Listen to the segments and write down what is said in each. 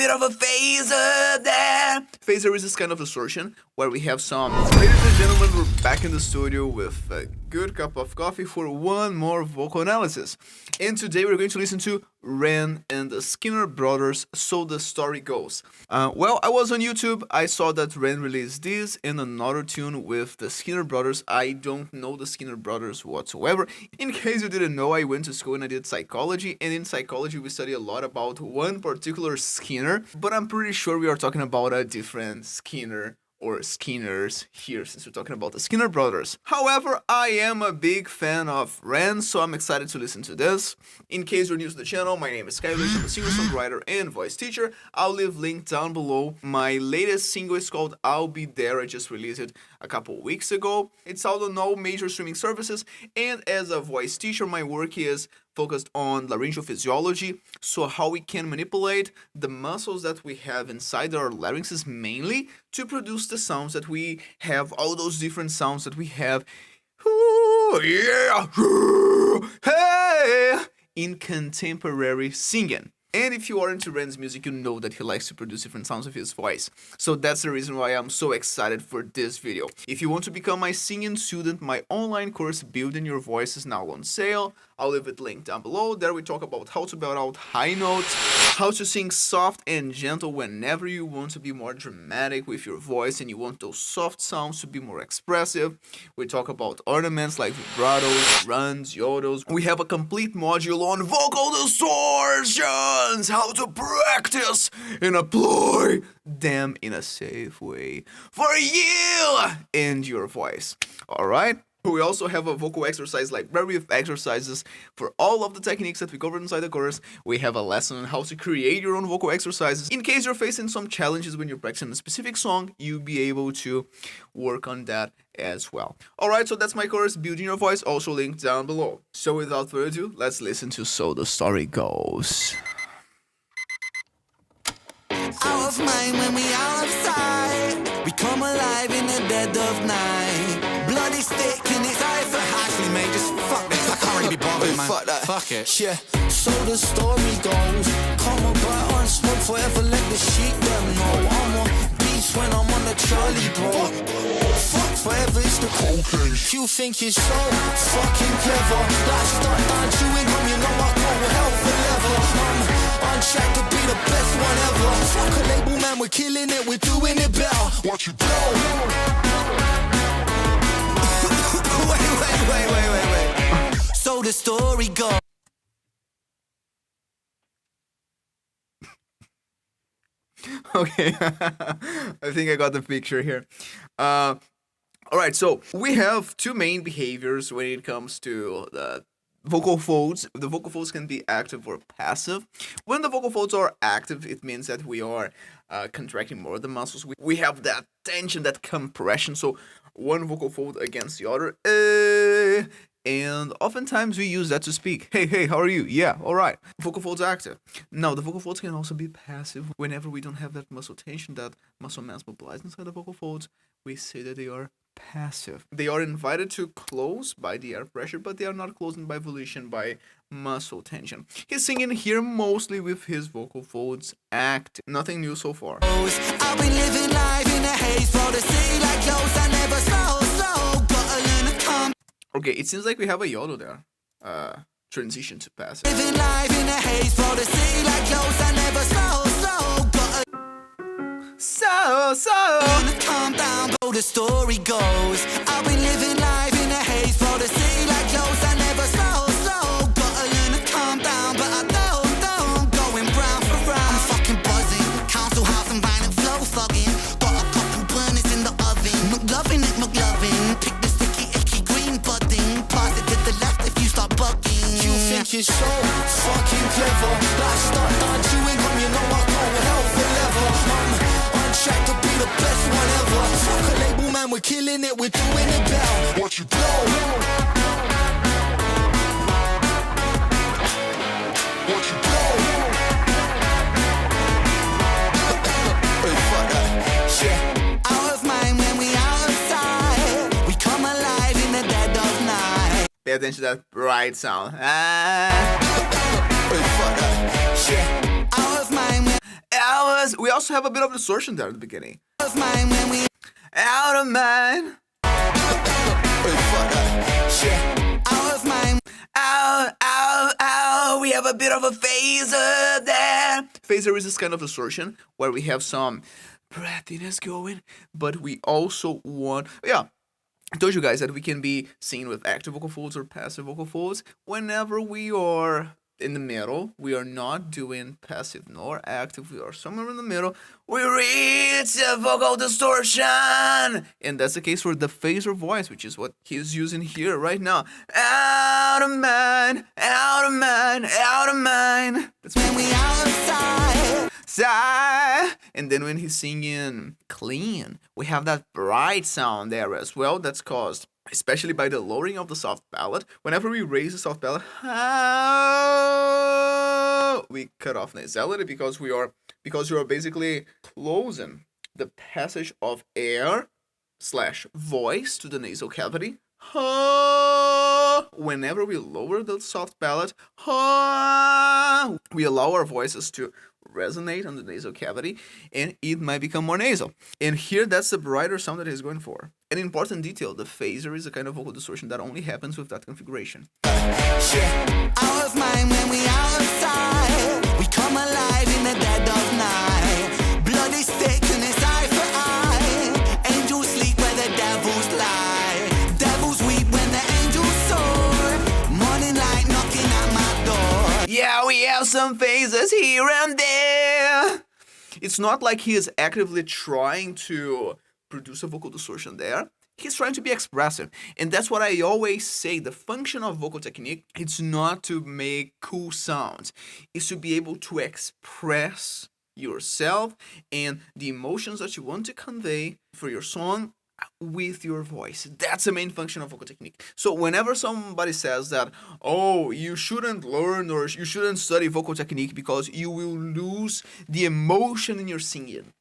bit of a phaser there. Phaser is this kind of distortion where we have some... Ladies and gentlemen, we're back in the studio with a good cup of coffee for one more vocal analysis. And today we're going to listen to Ren and the Skinner Brothers, So the Story Goes. Well, I was on YouTube, I saw that Ren released this and another tune with the Skinner Brothers. I don't know the Skinner Brothers whatsoever. In case you didn't know, I went to school and I did psychology, and in psychology we study a lot about one particular Skinner, but I'm pretty sure we are talking about a different Skinner or Skinners here, since we're talking about the Skinner Brothers. However, I am a big fan of Ren, so I'm excited to listen to this. In case you're new to the channel, my name is Caio. I'm a singer-songwriter and voice teacher. I'll leave link down below. My latest single is called I'll Be There. I just released it a couple weeks ago. It's out on all major streaming services, and as a voice teacher, my work is focused on laryngeal physiology, so how we can manipulate the muscles that we have inside our larynxes mainly to produce the sounds that we have, all those different sounds that we have. Ooh, yeah, hey, in contemporary singing. And if you are into Ren's music, you know that he likes to produce different sounds with his voice. So that's the reason why I'm so excited for this video. If you want to become my singing student, my online course Building Your Voice is now on sale. I'll leave it linked down below. There we talk about how to belt out high notes, how to sing soft and gentle whenever you want to be more dramatic with your voice and you want those soft sounds to be more expressive. We talk about ornaments like vibratos, runs, yodels. We have a complete module on vocal distortions, how to practice and apply them in a safe way for you and your voice. Alright? We also have a vocal exercise library of exercises for all of the techniques that we covered inside the course. We have a lesson on how to create your own vocal exercises. In case you're facing some challenges when you're practicing a specific song, you'll be able to work on that as well. Alright, so that's my course, Building Your Voice, also linked down below. So without further ado, let's listen to So the Story Goes. Out of mind when we out of sight, we come alive in the dead of night. Bloody stick in its eye for actually, mate, just fuck this. I can't really be bothered, man. Fuck that. Fuck it. Yeah. So the story goes, come about on smoke forever, let the sheep them know. I'm on beats when I'm on the trolley, bro. Fuck forever, it's the cocaine. You think you're so fucking clever. Like start down chewing gum, you know I go hell forever. I'm on track to be the best one ever. Fuck a label, man, we're killing it, we're doing it better. Watch it blow. Wait. So the story goes. Okay, I think I got the picture here. Alright, so we have two main behaviors when it comes to the vocal folds. The vocal folds can be active or passive. When the vocal folds are active, it means that we are contracting more of the muscles. We have that tension, that compression. So one vocal fold against the other. And oftentimes we use that to speak. Hey, how are you? Yeah, alright. Vocal folds active. Now, the vocal folds can also be passive. Whenever we don't have that muscle tension, that muscle mass mobilized inside the vocal folds, we say that they are passive. They are invited to close by the air pressure, but they are not closing by volition, by muscle tension. He's singing here mostly with his vocal folds active. Nothing new so far. I've been living life in a haze for the sea like close. I never slow. Gotta learn to come. Okay, it seems like we have a yodel there. Transition to passive. Living life in a haze for the sea like close. I never slow. Gotta So learn to calm down. So the story goes. I've been living life in a haze for the sea like close. I never slow. Gotta learn to calm down, but I don't. Going round for round. I'm fucking buzzing. Council house and violent flow fucking. Got a couple burners in the oven. McLovin it, McLovin. Pick the sticky, icky green budding. Pass it to the left if you start bugging. You think you're so fucking clever. Like start down chewing gum, you know I go hell forever. I'm on track to be the best one ever. Fuck a label, man, we're killing it, we're doing it better. Watch you blow. Watch you blow. Hey, fuck that. Yeah. Out of mind when we out of sight. We come alive in the dead of night. Pay attention to that bright sound. Hey, fuck that. Yeah. Out of mind when hours. We also have a bit of distortion there at the beginning. Of mine when we Out of mind. Wait, fuck that. Shit. Out of mine. Ow. We have a bit of a phaser there. Phaser is this kind of distortion where we have some breathiness going, but we also want, yeah, I told you guys that we can be seen with active vocal folds or passive vocal folds. Whenever we are in the middle, we are not doing passive nor active, we are somewhere in the middle, we reach a vocal distortion, and that's the case for the phaser voice, which is what he's using here right now. Out of mind, out of mind, out of mind. That's When we outside. sigh. And then when he's singing clean, we have that bright sound there as well. That's caused especially by the lowering of the soft palate. Whenever we raise the soft palate, we cut off nasality because we are basically closing the passage of air / voice to the nasal cavity. Whenever we lower the soft palate, we allow our voices to resonate on the nasal cavity, and it might become more nasal. And here, that's the brighter sound that he's going for. An important detail, the phaser is a kind of vocal distortion that only happens with that configuration. Out of mind when we outside. We come alive in the dead of night. Blood is thick and it's eye for eye. Angels sleep where the devils lie. Devils weep when the angels soar. Morning light knocking at my door. Yeah, we have some phases here and there. It's not like he is actively trying to produce a vocal distortion there. He's trying to be expressive. And that's what I always say. The function of vocal technique, it's not to make cool sounds. It's to be able to express yourself and the emotions that you want to convey for your song with your voice. That's the main function of vocal technique. So whenever somebody says that, oh, you shouldn't learn or you shouldn't study vocal technique because you will lose the emotion in your singing,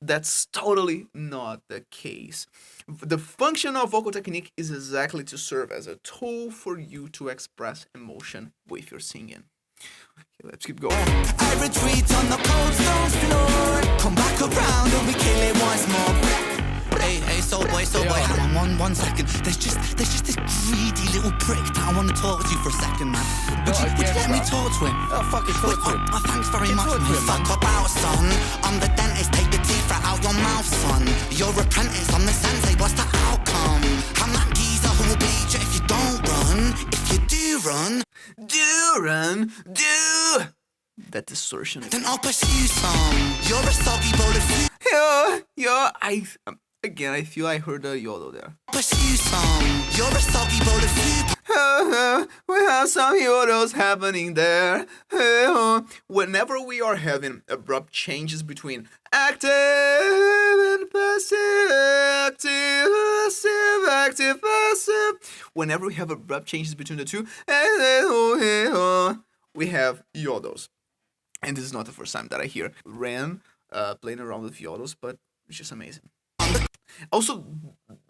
that's totally not the case. The function of vocal technique is exactly to serve as a tool for you to express emotion with your singing. Okay, let's keep going. I retreat on the cold stone floor. Come back around and we kill it once more. Hey, soul boy, hang on one second. There's just this greedy little prick that I want to talk to you for a second, man. Would you let me talk to him? Oh, fucking talk to him. Oh, thanks very much, talk to man. him, Fuck about, son. I'm the dentist, take the teeth right out your mouth, son. You're apprentice, I'm the sensei, what's the outcome? I'm that geezer who will beat you if you don't run. If you do run, that distortion. then I'll pursue some. You're a soggy bowl of food. Again, I feel I heard a yodel there. Pursue some. You're a soggy bowl of food. We have some yodels happening there. Whenever we are having abrupt changes between active and passive, active, passive. Whenever we have abrupt changes between the two, we have yodels. And this is not the first time that I hear Ren playing around with yodels, but it's just amazing. Also,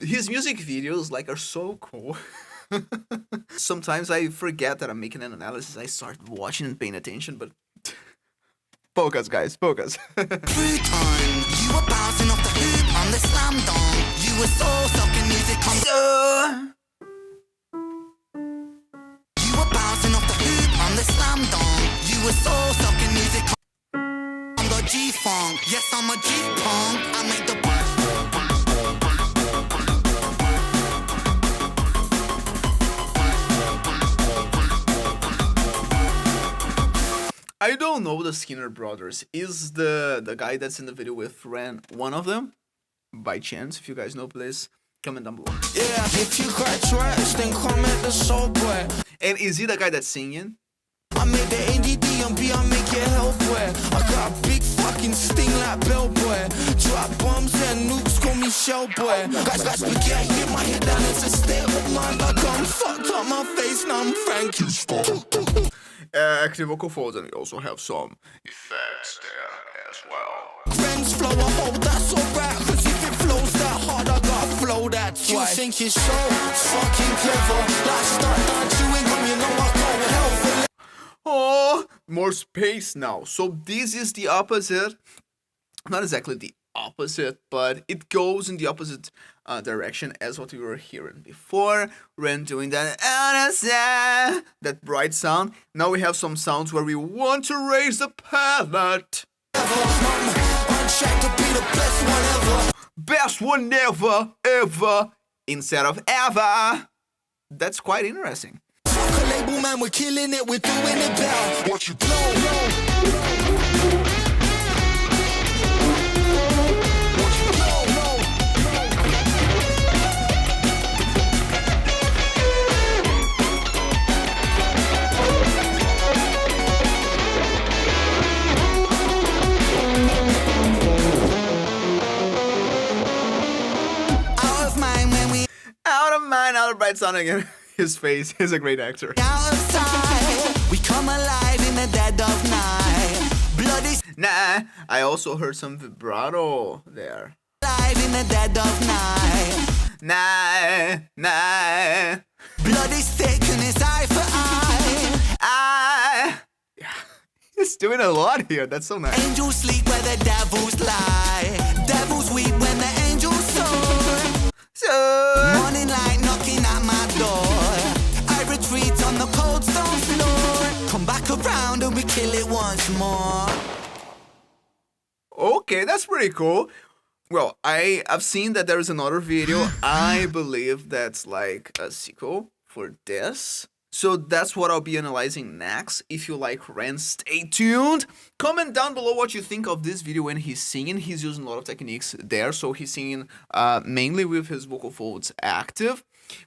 his music videos are so cool. Sometimes I forget that I'm making an analysis. I start watching and paying attention, but focus, guys, focus. Crouton, you were bouncing off the hoop on the slam dunk. You were soul-sucking music on You were bouncing off the hoop on the slam dunk. You were soul-sucking music on the G-funk. Yes, I'm a G-punk. I make the I don't know the Skinner brothers. Is the guy that's in the video with Ren one of them? By chance, if you guys know, please comment down below. Yeah, if you got trash, then comment the soul boy. And is he the guy that's singing? I made the NDD on B, I make it hell boy. I got a big fucking sting like Bell boy. Drop bombs and nukes, call me shell boy. Got spaghetti in my head and it's a state of mind. Like I'm fucked up my face, now I'm Frankie. Active vocal folds, and we also have some effects there as well. Friends flow, I hope that's alright. Cause if it flows that hard, I gotta flow that twice. You think you're so fucking clever. Like start down chewing gum, you know I go hell for. Oh, more space now. So this is the opposite, not exactly the opposite, but it goes in the opposite direction as what we were hearing before when doing that bright sound. Now we have some sounds where we want to raise the palette. Best one ever, ever, instead of ever. That's quite interesting. Label man, we're killing it, we're doing it better. What you Out of mind, out of bright sound again. His face, he's a great actor. out of sight, we come alive in the dead of night. Bloody Nah, I also heard some vibrato there. alive in the dead of night. Nah. Bloody stick and it's eye for eye. Yeah. He's doing a lot here. That's so nice. Angels sleep where the devils lie. Devils weep when the angels soar. Morning light knocking at my door. I retreat on the cold stone floor. Come back around and we kill it once more. Okay, that's pretty cool. Well, I've seen that there is another video. I believe that's like a sequel for this. So that's what I'll be analyzing next. If you like Ren, stay tuned. Comment down below what you think of this video when he's singing. He's using a lot of techniques there. So he's singing mainly with his vocal folds active.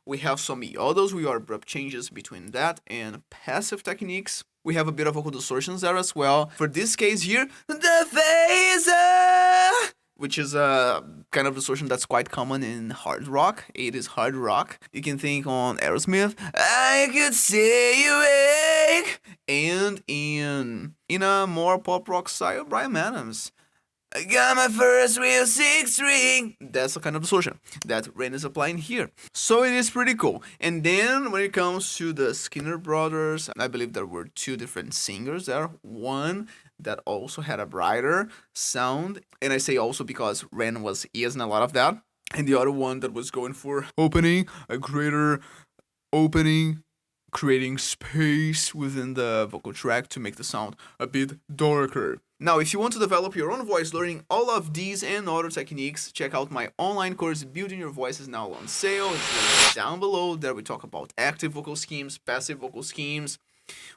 We have some Yodels. We are abrupt changes between that and passive techniques. We have a bit of vocal distortions there as well. For this case here, the phaser, which is a kind of distortion that's quite common in hard rock. It is hard rock. You can think on Aerosmith, I could see you wake, and in a more pop rock style, Bryan Adams, I got my first real 6-string. That's the kind of distortion that Ren is applying here. So it is pretty cool. And then when it comes to the Skinner brothers, I believe there were two different singers there. One that also had a brighter sound. And I say also because Ren was using a lot of that. And the other one that was going for opening, a greater opening, creating space within the vocal track to make the sound a bit darker. Now, if you want to develop your own voice learning all of these and other techniques, check out my online course, Building Your Voice, is now on sale. It's linked down below. There we talk about active vocal schemes, passive vocal schemes,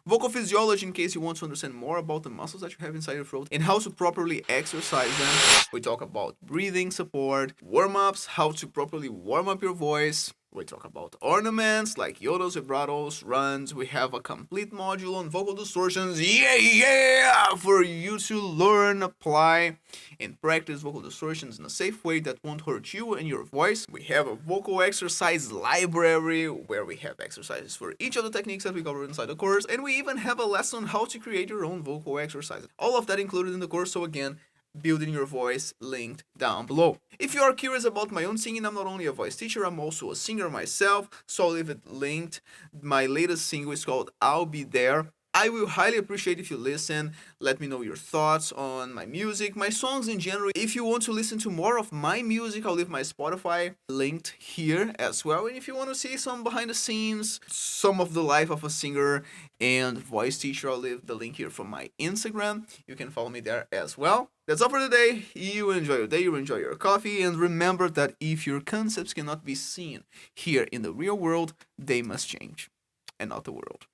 vocal physiology in case you want to understand more about the muscles that you have inside your throat and how to properly exercise them. We talk about breathing support, warm-ups, how to properly warm up your voice. We talk about ornaments like yodels, vibratos, runs. We have a complete module on vocal distortions. Yeah! For you to learn, apply, and practice vocal distortions in a safe way that won't hurt you and your voice. We have a vocal exercise library where we have exercises for each of the techniques that we cover inside the course. And we even have a lesson on how to create your own vocal exercises. All of that included in the course. So again, Building Your Voice, linked down below. If you are curious about my own singing, I'm not only a voice teacher, I'm also a singer myself, so I'll leave it linked. My latest single is called I'll Be There. I will highly appreciate if you listen. Let me know your thoughts on my music, my songs in general. If you want to listen to more of my music, I'll leave my Spotify linked here as well. And if you want to see some behind the scenes, some of the life of a singer and voice teacher, I'll leave the link here from my Instagram. You can follow me there as well. That's all for today. You enjoy your day, you enjoy your coffee, and remember that if your concepts cannot be seen here in the real world, they must change, and not the world.